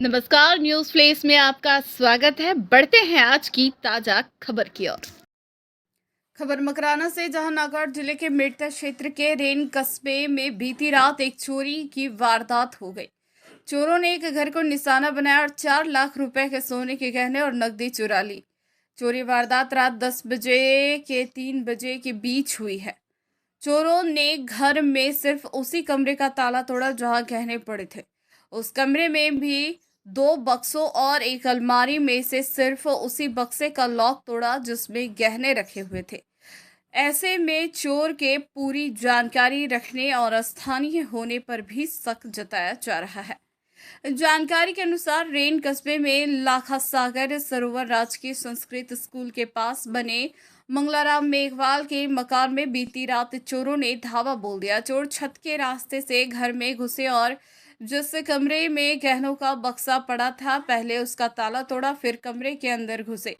नमस्कार, news flesh में आपका स्वागत है। बढ़ते हैं आज की ताज़ा खबर की ओर। खबर मकराना से, जहां नागौर जिले के मेड़ता क्षेत्र के रेन कस्बे में बीती रात एक चोरी की वारदात हो गई। चोरों ने एक घर को निशाना बनाया और 4 लाख रुपए के सोने के गहने और नकदी चुरा ली। चोरी वारदात रात 10 बजे के 3 बजे के बीच हुई है। चोरों ने घर में सिर्फ उसी कमरे का ताला तोड़ा जहां गहने पड़े थे। उस कमरे में भी 2 बक्सों और एक अलमारी में से सिर्फ उसी बक्से का लॉक तोड़ा जिसमें गहने रखे हुए थे। ऐसे में चोर के पूरी जानकारी रखने और स्थानीय होने पर भी शक जताया जा रहा है। जानकारी के अनुसार रेन कस्बे में लाखा सागर सरोवर राजकीय संस्कृत स्कूल के पास बने मंगलाराम मेघवाल के मकान में बीती रात चोरों ने धावा बोल दिया। चोर छत के रास्ते से घर में घुसे और जिस कमरे में गहनों का बक्सा पड़ा था, पहले उसका ताला तोड़ा, फिर कमरे के अंदर घुसे।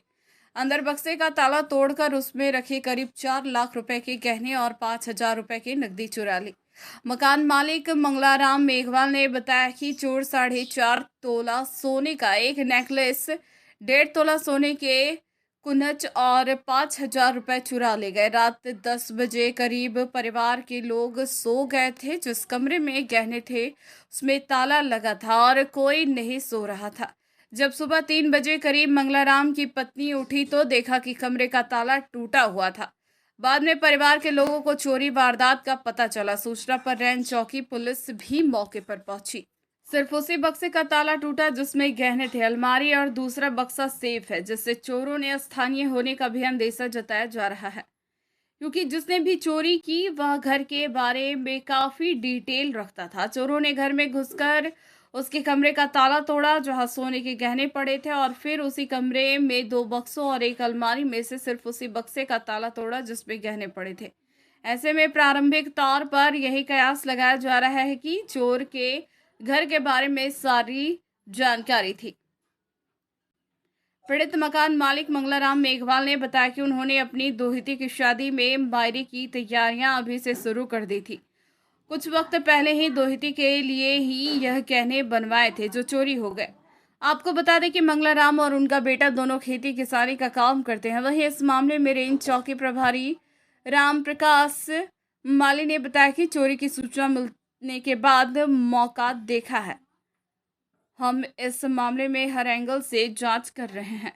अंदर बक्से का ताला तोड़कर उसमें रखे करीब 4 लाख रुपए के गहने और 5,000 रुपए की नकदी चुरा ली। मकान मालिक मंगलाराम मेघवाल ने बताया कि चोर 4.5 तोला सोने का एक नेकलेस, 1.5 तोला सोने के कुनच और 5,000 रुपए चुरा ले गए। रात 10 बजे करीब परिवार के लोग सो गए थे। जिस कमरे में गहने थे उसमें ताला लगा था और कोई नहीं सो रहा था। जब सुबह 3 बजे करीब मंगलाराम की पत्नी उठी तो देखा कि कमरे का ताला टूटा हुआ था। बाद में परिवार के लोगों को चोरी वारदात का पता चला। सूचना पर रैन चौकी पुलिस भी मौके पर पहुंची। सिर्फ उसी बक्से का ताला टूटा जिसमें गहने थे। अलमारी और दूसरा बक्सा सेफ है, जिससे चोरों ने स्थानीय होने का भी अंदेशा जताया जा रहा है, क्योंकि जिसने भी चोरी की वह घर के बारे में काफी डिटेल रखता था। चोरों ने घर में घुसकर उसके कमरे का ताला तोड़ा जहां सोने के गहने पड़े थे, और फिर उसी कमरे में 2 बक्सों और एक अलमारी में से सिर्फ उसी बक्से का ताला तोड़ा जिसमें गहने पड़े थे। ऐसे में प्रारंभिक तौर पर यही कयास लगाया जा रहा है कि चोर के घर के बारे में सारी जानकारी थी। पीड़ित मकान मालिक मंगलाराम मेघवाल ने बताया कि उन्होंने अपनी दोहिती की शादी में बायरे की तैयारियां अभी से शुरू कर दी थी। कुछ वक्त पहले ही दोहिती के लिए ही यह गहने बनवाए थे जो चोरी हो गए। आपको बता दें कि मंगलाराम और उनका बेटा दोनों खेती किसानी का काम करते हैं। वहीं इस मामले में रेंज चौकी प्रभारी राम प्रकाश माली ने बताया कि चोरी की सूचना मिलने के बाद मौका देखा है। हम इस मामले में हर एंगल से जांच कर रहे हैं।